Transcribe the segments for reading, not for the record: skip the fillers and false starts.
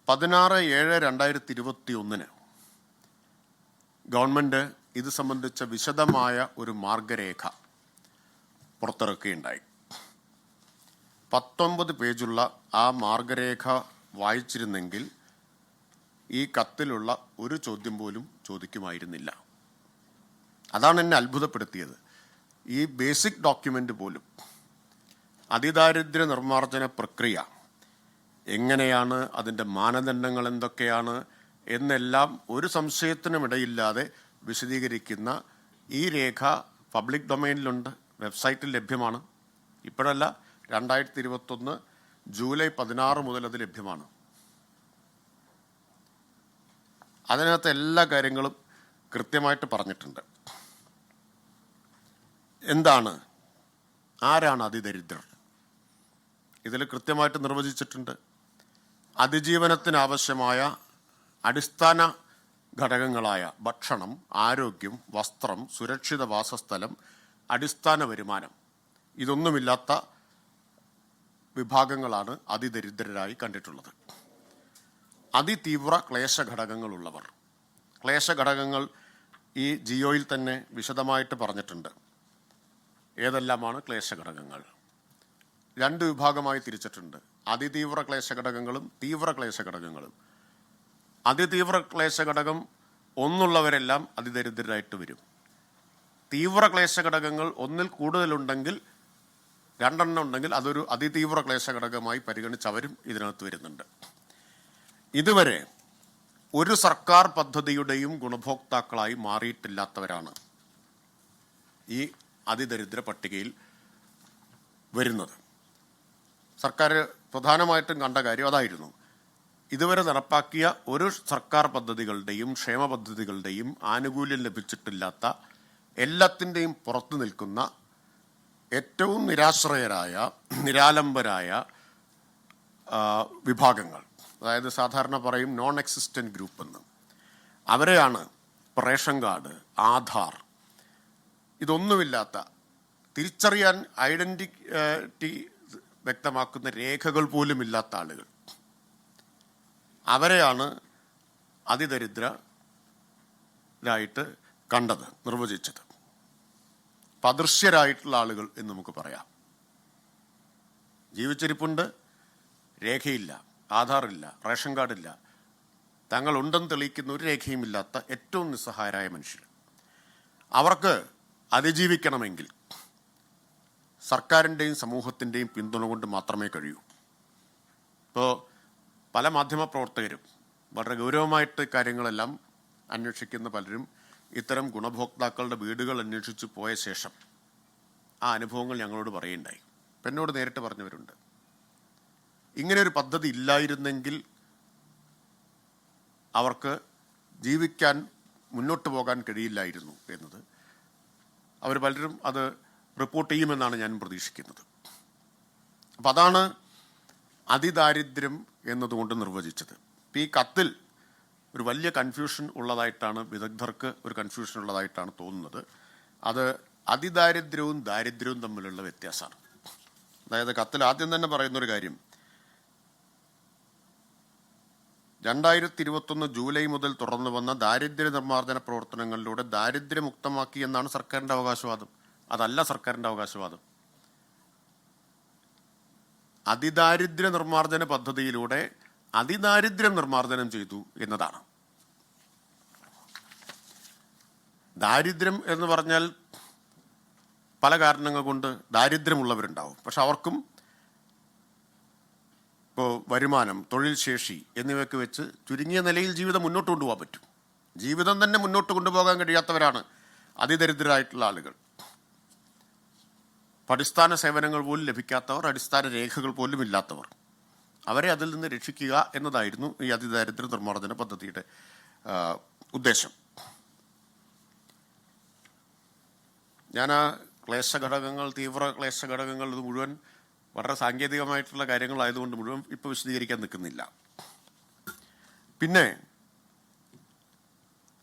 16/7/2021 government ഇത് സംബന്ധിച്ച വിശദമായ ഒരു മാർഗരേഖ പുറത്തിറക്കുകയുണ്ടായി. 19 പേജുള്ള ആ മാർഗരേഖ വായിച്ചിരുന്നെങ്കിൽ ഈ കത്തിലുള്ള ഒരു ചോദ്യം പോലും ചോദിക്കുമായിരുന്നില്ല. അതാണ് എന്നെ അത്ഭുതപ്പെടുത്തിയത്. ഈ ബേസിക് ഡോക്യുമെൻ്റ് പോലും അതിദാരിദ്ര്യ നിർമ്മാർജ്ജന പ്രക്രിയ എങ്ങനെയാണ്, അതിൻ്റെ മാനദണ്ഡങ്ങൾ എന്തൊക്കെയാണ് എന്നെല്ലാം ഒരു സംശയത്തിനുമിടയില്ലാതെ വിശദീകരിക്കുന്ന ഈ രേഖ പബ്ലിക് ഡൊമൈനിലുണ്ട്, വെബ്സൈറ്റിൽ ലഭ്യമാണ്. ഇപ്പോഴല്ല, 2021 ജൂലൈ 16 മുതൽ അത് ലഭ്യമാണ്. അതിനകത്ത് എല്ലാ കാര്യങ്ങളും കൃത്യമായിട്ട് പറഞ്ഞിട്ടുണ്ട്. എന്താണ്, ആരാണ് അതിദരിദ്രർ? ഇതിൽ കൃത്യമായിട്ട് നിർവചിച്ചിട്ടുണ്ട്. അതിജീവനത്തിനാവശ്യമായ അടിസ്ഥാന ഘടകങ്ങളായ ഭക്ഷണം, ആരോഗ്യം, വസ്ത്രം, സുരക്ഷിത വാസസ്ഥലം, അടിസ്ഥാന വരുമാനം, ഇതൊന്നുമില്ലാത്ത വിഭാഗങ്ങളാണ് അതിദരിദ്രരായി കണ്ടിട്ടുള്ളത്. അതിതീവ്ര ക്ലേശഘടകങ്ങളുള്ളവർ. ക്ലേശഘടകങ്ങൾ ഈ ജിയോയിൽ തന്നെ വിശദമായിട്ട് പറഞ്ഞിട്ടുണ്ട്. ഏതെല്ലാമാണ് ക്ലേശഘടകങ്ങൾ? 2 വിഭാഗമായി തിരിച്ചിട്ടുണ്ട്. അതിതീവ്ര ക്ലേശഘടകങ്ങളും തീവ്ര ക്ലേശഘടകങ്ങളും. അതിതീവ്ര ക്ലേശഘടകം ഒന്നുള്ളവരെല്ലാം അതിദരിദ്രരായിട്ട് വരും. തീവ്ര ക്ലേശഘടകങ്ങൾ ഒന്നിൽ കൂടുതലുണ്ടെങ്കിൽ, 2 എണ്ണം ഉണ്ടെങ്കിൽ അതൊരു അതിതീവ്ര ക്ലേശഘടകമായി പരിഗണിച്ചവരും ഇതിനകത്ത് വരുന്നുണ്ട്. ഇതുവരെ ഒരു സർക്കാർ പദ്ധതിയുടെയും ഗുണഭോക്താക്കളായി മാറിയിട്ടില്ലാത്തവരാണ് ഈ അതിദരിദ്ര പട്ടികയിൽ വരുന്നത്. സർക്കാർ പ്രധാനമായിട്ടും കണ്ട കാര്യം അതായിരുന്നു. ഇതുവരെ നടപ്പാക്കിയ ഒരു സർക്കാർ പദ്ധതികളുടെയും ക്ഷേമ പദ്ധതികളുടെയും ആനുകൂല്യം ലഭിച്ചിട്ടില്ലാത്ത, എല്ലാത്തിൻ്റെയും പുറത്തു നിൽക്കുന്ന ഏറ്റവും നിരാശ്രയരായ, നിരാലംബരായ വിഭാഗങ്ങൾ, അതായത് സാധാരണ പറയും നോൺ എക്സിസ്റ്റന്റ് ഗ്രൂപ്പ് എന്ന്, അവരെയാണ് റേഷൻ കാർഡ്, ആധാർ, ഇതൊന്നുമില്ലാത്ത, തിരിച്ചറിയാൻ ഐഡന്റിറ്റി വ്യക്തമാക്കുന്ന രേഖകൾ പോലും ഇല്ലാത്ത ആളുകൾ, അവരെയാണ് അതിദരിദ്രരായിട്ട് കണ്ടത്, നിർവചിച്ചത്. അദൃശ്യരായിട്ടുള്ള ആളുകൾ എന്ന് നമുക്ക് പറയാം. ജീവിച്ചിരിപ്പുണ്ട്, രേഖയില്ല, ആധാറില്ല, റേഷൻ കാർഡില്ല, തങ്ങളുണ്ടെന്ന് തെളിയിക്കുന്ന ഒരു രേഖയുമില്ലാത്ത ഏറ്റവും നിസ്സഹായരായ മനുഷ്യർ. അവർക്ക് അതിജീവിക്കണമെങ്കിൽ സർക്കാരിൻ്റെയും സമൂഹത്തിൻ്റെയും പിന്തുണ കൊണ്ട് മാത്രമേ കഴിയൂ. ഇപ്പോൾ പല മാധ്യമപ്രവർത്തകരും വളരെ ഗൗരവമായിട്ട് കാര്യങ്ങളെല്ലാം അന്വേഷിക്കുന്ന പലരും ഇത്തരം ഗുണഭോക്താക്കളുടെ വീടുകൾ അന്വേഷിച്ച് പോയ ശേഷം ആ അനുഭവങ്ങൾ ഞങ്ങളോട് പറയുണ്ടായി. അപ്പം എന്നോട് നേരിട്ട് പറഞ്ഞവരുണ്ട്, ഇങ്ങനെ ഒരു പദ്ധതി ഇല്ലായിരുന്നെങ്കിൽ അവർക്ക് ജീവിക്കാൻ, മുന്നോട്ട് പോകാൻ കഴിയില്ലായിരുന്നു എന്നത്. അവർ പലരും അത് റിപ്പോർട്ട് ചെയ്യുമെന്നാണ് ഞാൻ പ്രതീക്ഷിക്കുന്നത്. അപ്പം അതാണ് അതിദാരിദ്ര്യം എന്നതുകൊണ്ട് നിർവചിച്ചത്. ഇപ്പം ഈ കത്തിൽ ഒരു വലിയ കൺഫ്യൂഷൻ ഉള്ളതായിട്ടാണ്, വിദഗ്ധർക്ക് ഒരു കൺഫ്യൂഷൻ ഉള്ളതായിട്ടാണ് തോന്നുന്നത്. അത് അതിദാരിദ്ര്യവും ദാരിദ്ര്യവും തമ്മിലുള്ള വ്യത്യാസമാണ്. അതായത് കത്തിൽ ആദ്യം തന്നെ പറയുന്നൊരു കാര്യം, 2021 ജൂലൈ മുതൽ തുടർന്നു വന്ന ദാരിദ്ര്യ നിർമ്മാർജ്ജന പ്രവർത്തനങ്ങളിലൂടെ ദാരിദ്ര്യമുക്തമാക്കി എന്നാണ് സർക്കാരിൻ്റെ അവകാശവാദം. അതല്ല സർക്കാരിൻ്റെ അവകാശവാദം. അതിദാരിദ്ര്യ നിർമ്മാർജ്ജന പദ്ധതിയിലൂടെ അതിദാരിദ്ര്യം നിർമ്മാർജ്ജനം ചെയ്തു എന്നതാണ്. ദാരിദ്ര്യം എന്ന് പറഞ്ഞാൽ പല കാരണങ്ങൾ കൊണ്ട് ദാരിദ്ര്യമുള്ളവരുണ്ടാവും. പക്ഷെ അവർക്കും ഇപ്പോൾ വരുമാനം, തൊഴിൽ ശേഷി എന്നിവയൊക്കെ വെച്ച് ചുരുങ്ങിയ നിലയിൽ ജീവിതം മുന്നോട്ട് കൊണ്ടുപോകാൻ പറ്റും. ജീവിതം തന്നെ മുന്നോട്ട് കൊണ്ടുപോകാൻ കഴിയാത്തവരാണ് അതിദരിദ്രരായിട്ടുള്ള ആളുകൾ. അടിസ്ഥാന സേവനങ്ങൾ പോലും ലഭിക്കാത്തവർ, അടിസ്ഥാന രേഖകൾ പോലും ഇല്ലാത്തവർ, അവരെ അതിൽ നിന്ന് രക്ഷിക്കുക എന്നതായിരുന്നു ഈ അതിദാരിദ്ര്യ നിർമ്മാർജ്ജന പദ്ധതിയുടെ ഉദ്ദേശം. ഞാൻ ആ ക്ലേശഘടകങ്ങൾ, തീവ്ര ക്ലേശഘടകങ്ങൾ, ഇത് മുഴുവൻ വളരെ സാങ്കേതികമായിട്ടുള്ള കാര്യങ്ങളായതുകൊണ്ട് മുഴുവൻ ഇപ്പോൾ വിശദീകരിക്കാൻ നിൽക്കുന്നില്ല. പിന്നെ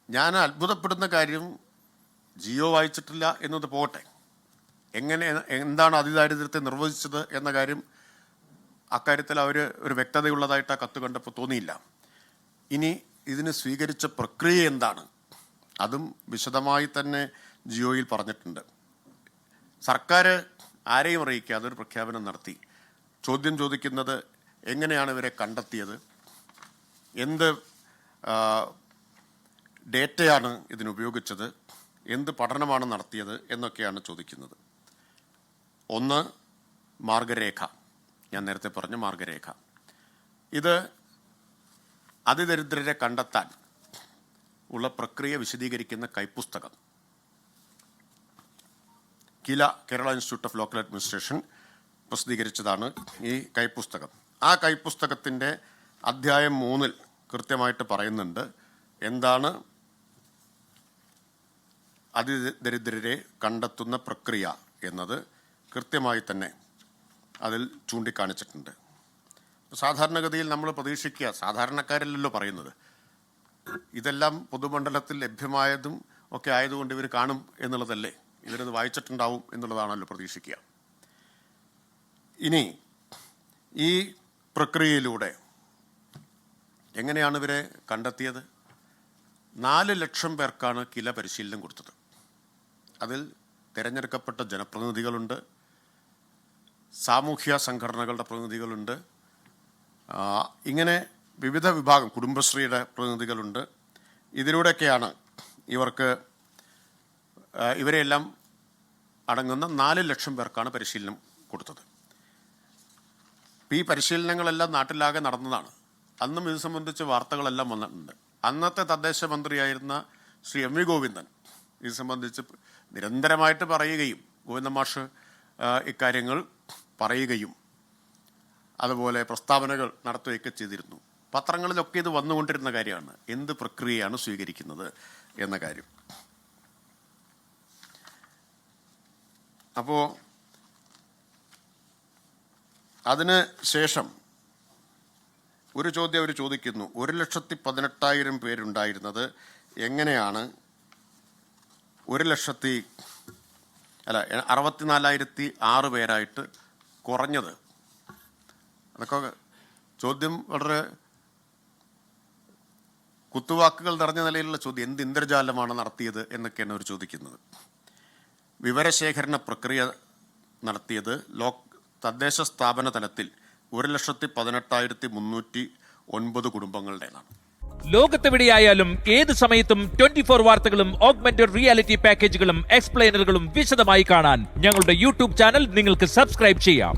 ഞാൻ അത്ഭുതപ്പെടുന്ന കാര്യം, ജിയോ വായിച്ചിട്ടില്ല എന്നത് പോട്ടെ, എന്താണ് അതിദാരിദ്ര്യത്തെ നിർവചിച്ചത് എന്ന കാര്യം അക്കാര്യത്തിൽ അവർ ഒരു വ്യക്തതയുള്ളതായിട്ട് ആ കത്ത് കണ്ടപ്പോൾ തോന്നിയില്ല. ഇനി ഇതിന് സ്വീകരിച്ച പ്രക്രിയ എന്താണ്, അതും വിശദമായി തന്നെ ജിയോയിൽ പറഞ്ഞിട്ടുണ്ട്. സർക്കാർ ആരെയും അറിയിക്കാതെ ഒരു പ്രഖ്യാപനം നടത്തി. ചോദ്യം ചോദിക്കുന്നത് എങ്ങനെയാണ് ഇവരെ കണ്ടെത്തിയത്, എന്ത് ഡേറ്റയാണ് ഇതിനുപയോഗിച്ചത്, എന്ത് പഠനമാണ് നടത്തിയത് എന്നൊക്കെയാണ് ചോദിക്കുന്നത്. ഒന്ന്, മാർഗരേഖ. ഞാൻ നേരത്തെ പറഞ്ഞ മാർഗരേഖ. ഇത് അതിദരിദ്രരെ കണ്ടെത്താൻ ഉള്ള പ്രക്രിയ വിശദീകരിക്കുന്ന കൈപ്പുസ്തകം Kerala institute of local administration പ്രസിദ്ധീകരിച്ചതാണ് ഈ കൈപ്പുസ്തകം. ആ കൈപ്പുസ്തകത്തിൻ്റെ അധ്യായം 3 കൃത്യമായിട്ട് പറയുന്നുണ്ട് എന്താണ് അതിദരിദ്രരെ കണ്ടെത്തുന്ന പ്രക്രിയ എന്നത് കൃത്യമായി തന്നെ അതിൽ ചൂണ്ടിക്കാണിച്ചിട്ടുണ്ട്. സാധാരണഗതിയിൽ നമ്മൾ പ്രതീക്ഷിക്കുക, സാധാരണക്കാരല്ലല്ലോ പറയുന്നത്, ഇതെല്ലാം പൊതുമണ്ഡലത്തിൽ ലഭ്യമായതും ഒക്കെ ആയതുകൊണ്ട് ഇവർ കാണും എന്നുള്ളതല്ലേ, ഇവരത് വായിച്ചിട്ടുണ്ടാവും എന്നുള്ളതാണല്ലോ പ്രതീക്ഷിക്കുക. ഇനി ഈ പ്രക്രിയയിലൂടെ എങ്ങനെയാണ് ഇവരെ കണ്ടെത്തിയത്? 4 ലക്ഷം പേർക്കാണ് കില പരിശീലനം കൊടുത്തത്. അതിൽ തിരഞ്ഞെടുക്കപ്പെട്ട ജനപ്രതിനിധികളുണ്ട്, സാമൂഹ്യ സംഘടനകളുടെ പ്രതിനിധികളുണ്ട്, ഇങ്ങനെ വിവിധ വിഭാഗം, കുടുംബശ്രീയുടെ പ്രതിനിധികളുണ്ട്. ഇതിലൂടെയൊക്കെയാണ് ഇവരെല്ലാം അടങ്ങുന്ന 4 ലക്ഷം പേർക്കാണ് പരിശീലനം കൊടുത്തത്. ഈ പരിശീലനങ്ങളെല്ലാം നാട്ടിലാകെ നടന്നതാണ്. അന്നും ഇത് സംബന്ധിച്ച് വാർത്തകളെല്ലാം വന്നിട്ടുണ്ട്. അന്നത്തെ തദ്ദേശ മന്ത്രിയായിരുന്ന ശ്രീ എം വി ഗോവിന്ദൻ ഇത് സംബന്ധിച്ച് നിരന്തരമായിട്ട് പറയുകയും, ഗോവിന്ദൻ മാഷ് ഇക്കാര്യങ്ങൾ പറയുകയും അതുപോലെ പ്രസ്താവനകൾ നടത്തുകയൊക്കെ ചെയ്തിരുന്നു. പത്രങ്ങളിലൊക്കെ ഇത് വന്നുകൊണ്ടിരുന്ന കാര്യമാണ്, എന്ത് പ്രക്രിയയാണ് സ്വീകരിക്കുന്നത് എന്ന കാര്യം. അപ്പോൾ അതിന് ശേഷം ഒരു ചോദ്യം അവർ ചോദിക്കുന്നു, 1,18,000 പേരുണ്ടായിരുന്നത് എങ്ങനെയാണ് 64,006 പേരായിട്ട് കുറഞ്ഞത്? അതൊക്കെ ചോദ്യം വളരെ കുത്തുവാക്കുകൾ നിറഞ്ഞ നിലയിലുള്ള ചോദ്യം. എന്ത് ഇന്ദ്രജാലമാണ് നടത്തിയത് എന്നൊക്കെയാണ് അവർ ചോദിക്കുന്നത്. വിവരശേഖരണ പ്രക്രിയ നടത്തിയത് തദ്ദേശ സ്ഥാപന തലത്തിൽ 1,18,309 കുടുംബങ്ങളുടേതാണ്. ലോകത്തെവിടെയായാലും ഏത് സമയത്തും 24 വാർത്തകളും ഓഗ്മെന്റഡ് റിയാലിറ്റി പാക്കേജുകളും എക്സ്പ്ലെയിനറുകളും വിശദമായി കാണാൻ ഞങ്ങളുടെ യൂട്യൂബ് ചാനൽ നിങ്ങൾക്ക് സബ്സ്ക്രൈബ് ചെയ്യാം.